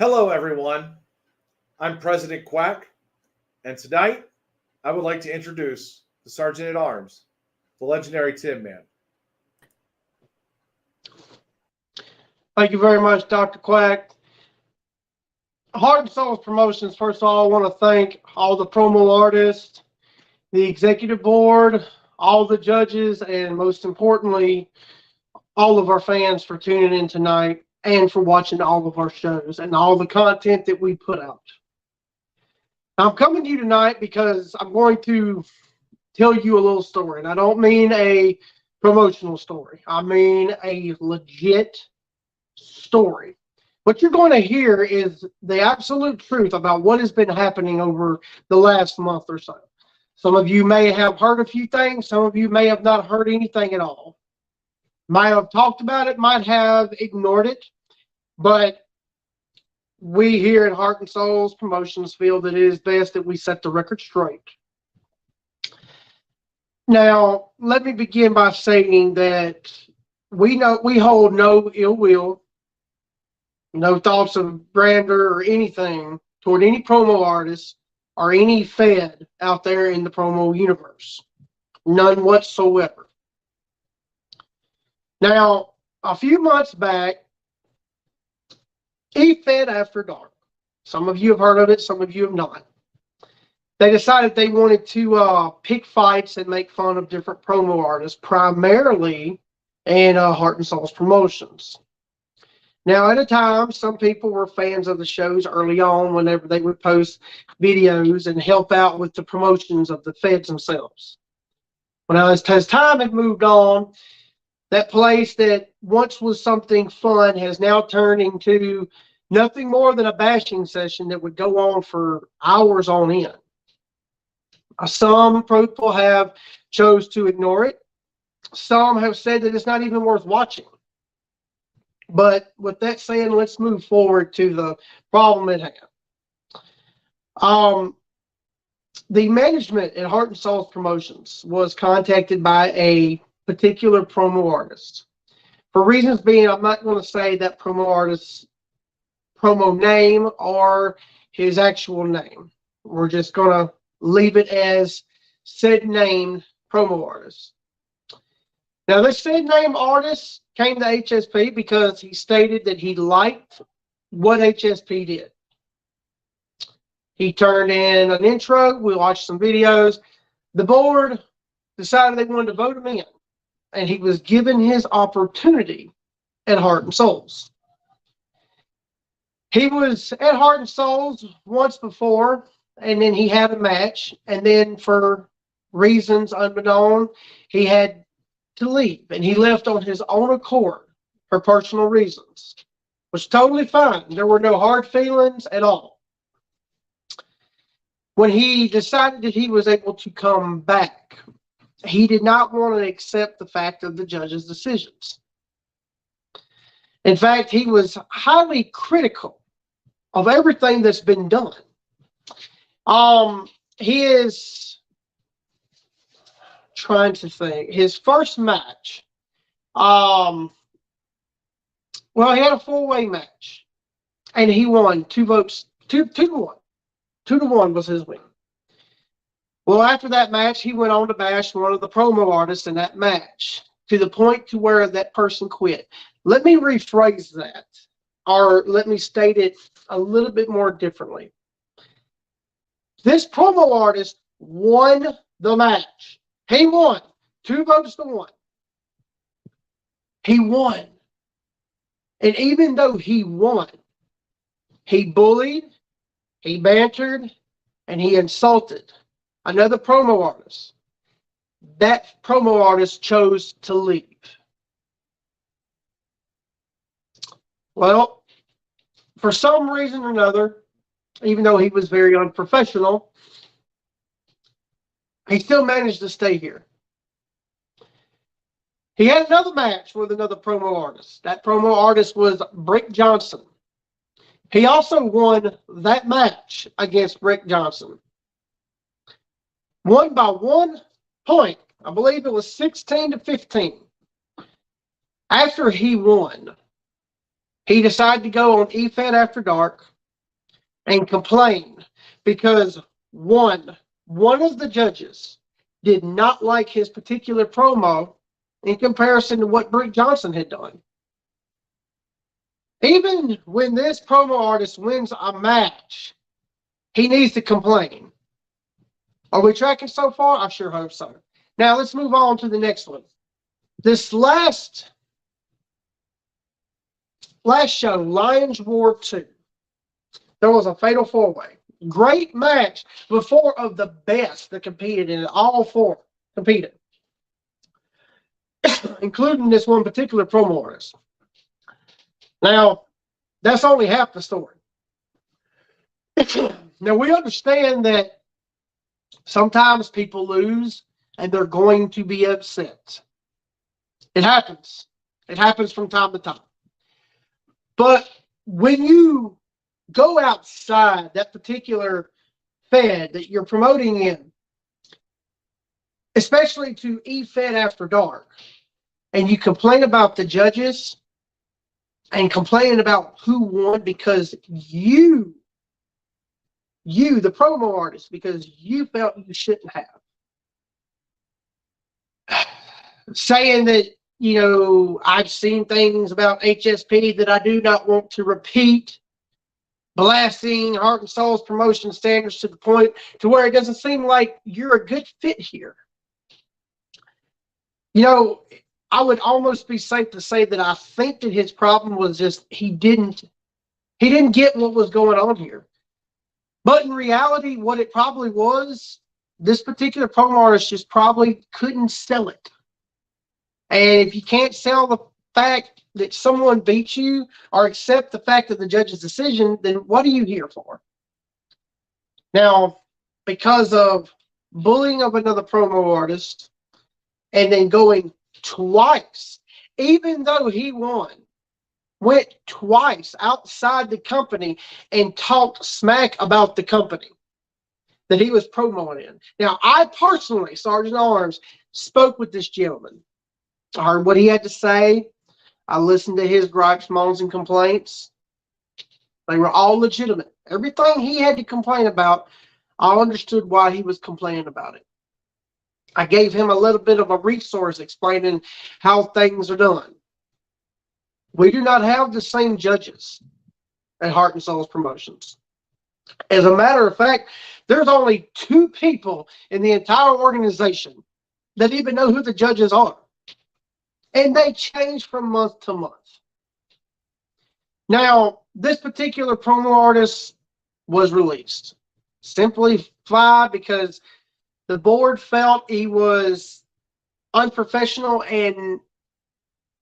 Hello, everyone. I'm President Quack, and tonight I would like to introduce the Sergeant at Arms, the legendary Tin Man. Thank you very much, Dr. Quack. Heart and Souls Promotions, first of all, I want to thank all the promo artists, the executive board, all the judges, and most importantly, all of our fans for tuning in tonight and for watching all of our shows and all the content that we put out. Now, I'm coming to you tonight because I'm going to tell you a little story. And I don't mean a promotional story. I mean a legit story. What you're going to hear is the absolute truth about what has been happening over the last month or so. Some of you may have heard a few things. Some of you may have not heard anything at all. Might have talked about it, might have ignored it. But we here at Heart and Souls Promotions feel that it is best that we set the record straight. Now, let me begin by saying that we hold no ill will, no thoughts of grandeur or anything toward any promo artist or any Fed out there in the promo universe. None whatsoever. Now, a few months back, Fed After Dark. Some of you have heard of it, some of you have not. They decided they wanted to pick fights and make fun of different promo artists, primarily in Heart and Souls Promotions. Now, at a time, some people were fans of the shows early on whenever they would post videos and help out with the promotions of the Feds themselves. Well, now, as time had moved on, that place that once was something fun has now turned into nothing more than a bashing session that would go on for hours on end. Some people have chose to ignore it. Some have said that it's not even worth watching. But with that said, let's move forward to the problem at hand. The management at Heart and Souls Promotions was contacted by a particular promo artist. For reasons being, I'm not going to say that promo artist's promo name or his actual name. We're just going to leave it as said named promo artist. Now, this said name artist came to HSP because he stated that he liked what HSP did. He turned in an intro. We watched some videos. The board decided they wanted to vote him in, and he was given his opportunity at Heart and Souls. He was at Heart and Souls once before, and then he had a match, and then for reasons unbeknown, he had to leave, and he left on his own accord for personal reasons, which was totally fine. There were no hard feelings at all. When he decided that he was able to come back, he did not want to accept the fact of the judge's decisions. In fact, he was highly critical of everything that's been done. He is trying to think. His first match, well, he had a four-way match, and he won 2 votes, 2-1. 2-1 was his win. Well, after that match, he went on to bash one of the promo artists in that match to the point to where that person quit. Let me rephrase that, or let me state it a little bit more differently. This promo artist won the match. He won 2 votes to 1. He won. And even though he won, he bullied, he bantered, and he insulted another promo artist. That promo artist chose to leave. Well, for some reason or another, even though he was very unprofessional, he still managed to stay here. He had another match with another promo artist. That promo artist was Brick Johnson. He also won that match against Brick Johnson. Won by 1 point. I believe it was 16-15. After he won, he decided to go on Fed After Dark and complain because one of the judges did not like his particular promo in comparison to what Brick Johnson had done. Even when this promo artist wins a match, he needs to complain. Are we tracking so far? I sure hope so. Now let's move on to the next one. This last show, Lions War 2, there was a fatal four-way. Great match with four of the best that competed in it. All four competed, including this one particular promo artist. Now, that's only half the story. Now, we understand that sometimes people lose and they're going to be upset. It happens. It happens from time to time. But when you go outside that particular fed that you're promoting in, especially to E-Fed After Dark, and you complain about the judges and complain about who won because you, the promo artist, because you felt you shouldn't have. Saying that, you know, I've seen things about HSP that I do not want to repeat, blasting Heart and Soul's promotion standards to the point to where it doesn't seem like you're a good fit here. You know, I would almost be safe to say that I think that his problem was just he didn't get what was going on here. But in reality, what it probably was, this particular promo artist just probably couldn't sell it. And if you can't sell the fact that someone beat you or accept the fact of the judge's decision, then what are you here for? Now, because of bullying of another promo artist and then going twice, even though he went twice outside the company and talked smack about the company that he was promoting in. Now, I personally, Sergeant Arms, spoke with this gentleman. I heard what he had to say. I listened to his gripes, moans, and complaints. They were all legitimate. Everything he had to complain about, I understood why he was complaining about it. I gave him a little bit of a resource explaining how things are done. We do not have the same judges at Heart and Souls Promotions. As a matter of fact, there's only 2 people in the entire organization that even know who the judges are. And they change from month to month. Now, this particular promo artist was released simply because the board felt he was unprofessional and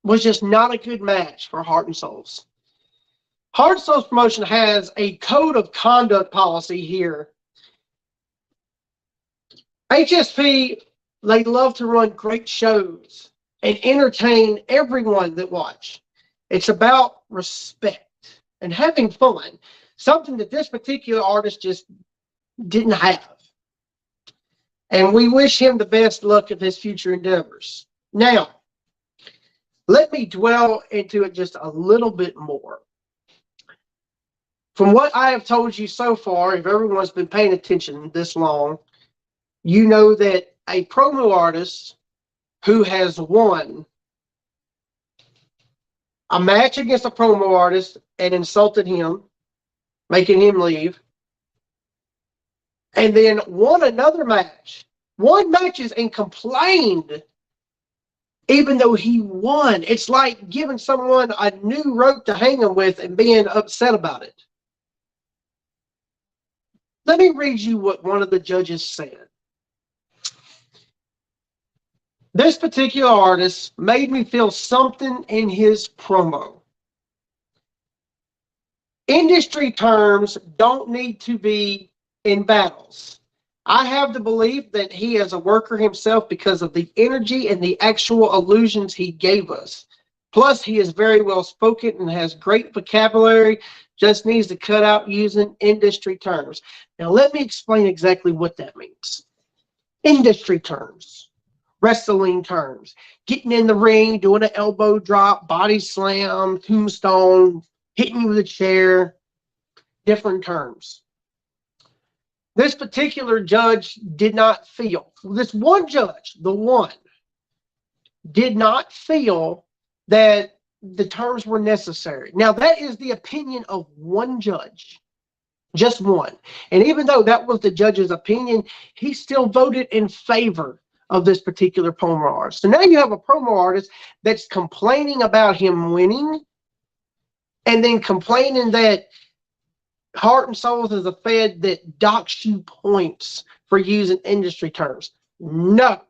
was just not a good match for Heart and Souls. Heart and Souls Promotion has a code of conduct policy here. HSP, they love to run great shows and entertain everyone that watch. It's about respect and having fun, something that this particular artist just didn't have. And we wish him the best luck of his future endeavors. Now, let me dwell into it just a little bit more. From what I have told you so far, if everyone's been paying attention this long, you know that a promo artist who has won a match against a promo artist and insulted him, making him leave, and then won another match, won matches and complained even though he won. It's like giving someone a new rope to hang them with and being upset about it. Let me read you what one of the judges said. This particular artist made me feel something in his promo. Industry terms don't need to be in battles. I have the belief that he is a worker himself because of the energy and the actual allusions he gave us. Plus, he is very well spoken and has great vocabulary, just needs to cut out using industry terms. Now, let me explain exactly what that means. Industry terms. Wrestling terms, getting in the ring, doing an elbow drop, body slam, tombstone, hitting you with a chair. different terms. This particular judge did not feel, this one judge, the one, did not feel that the terms were necessary. Now, that is the opinion of one judge, just one. And even though that was the judge's opinion, he still voted in favor of this particular promo artist. So now you have a promo artist that's complaining about him winning and then complaining that Heart and Souls is a Fed that docks you points for using industry terms. No,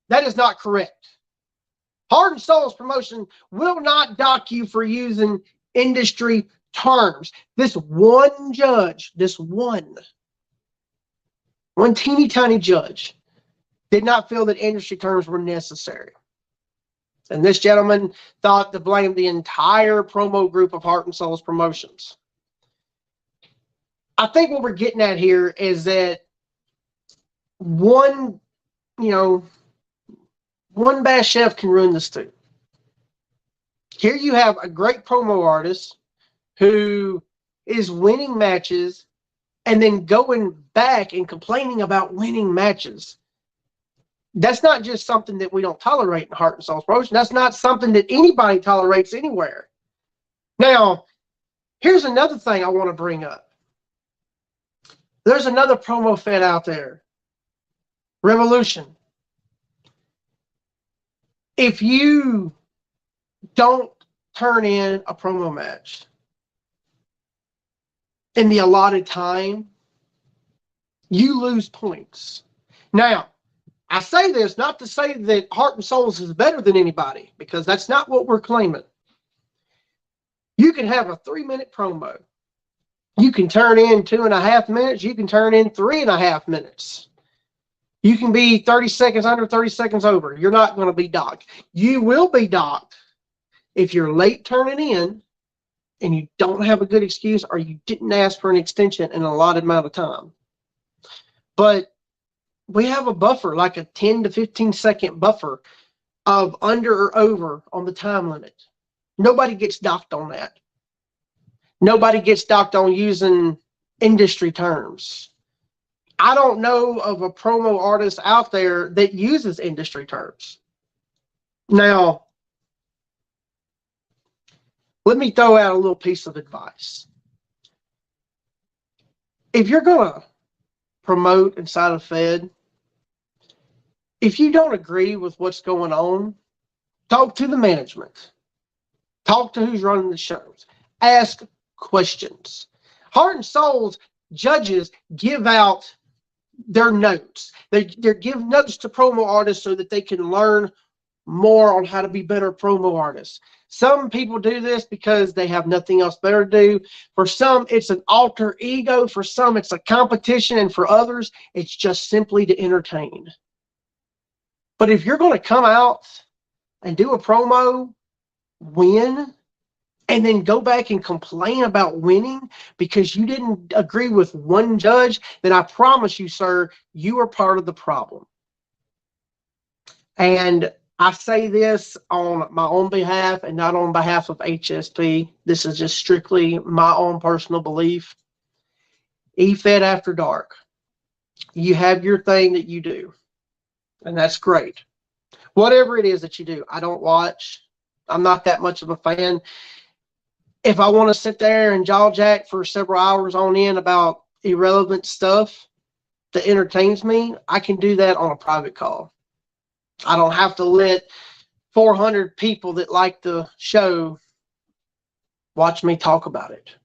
that is not correct. Heart and Souls Promotion will not dock you for using industry terms. This one judge, this one teeny tiny judge did not feel that industry terms were necessary. And this gentleman thought to blame the entire promo group of Heart and Souls Promotions. I think what we're getting at here is that one bad chef can ruin the stew. Here you have a great promo artist who is winning matches and then going back and complaining about winning matches. That's not just something that we don't tolerate in Heart and Souls Promotion. That's not something that anybody tolerates anywhere. Now, here's another thing I want to bring up. There's another promo fed out there, Revolution. If you don't turn in a promo match in the allotted time, you lose points. Now, I say this not to say that Heart and Souls is better than anybody, because that's not what we're claiming. You can have a 3-minute promo. You can turn in 2.5 minutes. You can turn in 3.5 minutes. You can be 30 seconds under, 30 seconds over. You're not going to be docked. You will be docked if you're late turning in and you don't have a good excuse, or you didn't ask for an extension in a allotted amount of time. But we have a buffer, like a 10 to 15 second buffer of under or over on the time limit. Nobody gets docked on that. Nobody gets docked on using industry terms. I don't know of a promo artist out there that uses industry terms. Now, let me throw out a little piece of advice. If you're going to promote inside of Fed, if you don't agree with what's going on, talk to the management. Talk to who's running the shows. Ask questions. Heart and Souls judges give out their notes. They give notes to promo artists so that they can learn more on how to be better promo artists. Some people do this because they have nothing else better to do. For some, it's an alter ego. For some, it's a competition. And for others, it's just simply to entertain. But if you're going to come out and do a promo, win, and then go back and complain about winning because you didn't agree with one judge, then I promise you, sir, you are part of the problem. And I say this on my own behalf and not on behalf of HSP. This is just strictly my own personal belief. eFed After Dark, you have your thing that you do, and that's great. Whatever it is that you do, I don't watch. I'm not that much of a fan. If I want to sit there and jaw jack for several hours on end about irrelevant stuff that entertains me, I can do that on a private call. I don't have to let 400 people that like the show watch me talk about it.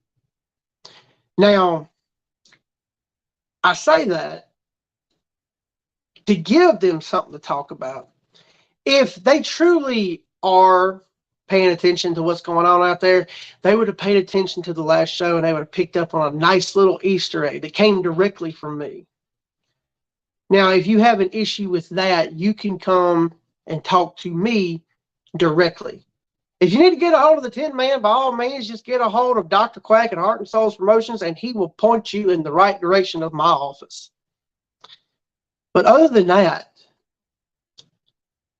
Now, I say that to give them something to talk about. If they truly are paying attention to what's going on out there, they would have paid attention to the last show and they would have picked up on a nice little Easter egg that came directly from me. Now, if you have an issue with that, you can come and talk to me directly. If you need to get a hold of the Tin Man, by all means, just get a hold of Dr. Quack at Heart and Souls Promotions, and he will point you in the right direction of my office. But other than that,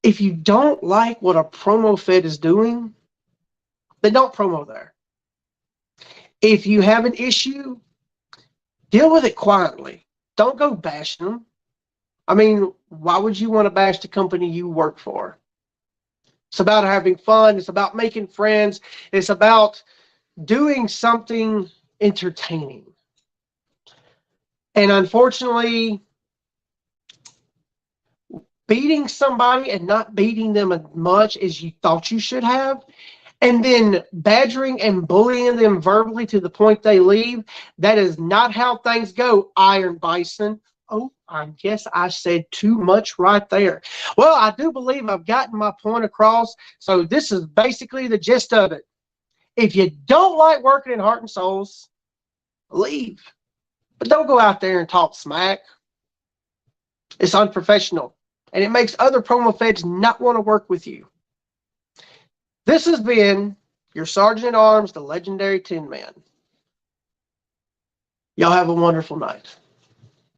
if you don't like what a promo fed is doing, then don't promo there. If you have an issue Deal with it quietly. Don't go bashing them. I mean, why would you want to bash the company you work for? It's about having fun. It's about making friends. It's about doing something entertaining. And unfortunately, beating somebody and not beating them as much as you thought you should have, and then badgering and bullying them verbally to the point they leave, that is not how things go, Iron Bison. Oh, I guess I said too much right there. Well, I do believe I've gotten my point across. So this is basically the gist of it. If you don't like working in Heart and Souls, leave. But don't go out there and talk smack. It's unprofessional. And it makes other promo feds not want to work with you. This has been your Sergeant at Arms, the legendary Tin Man. Y'all have a wonderful night.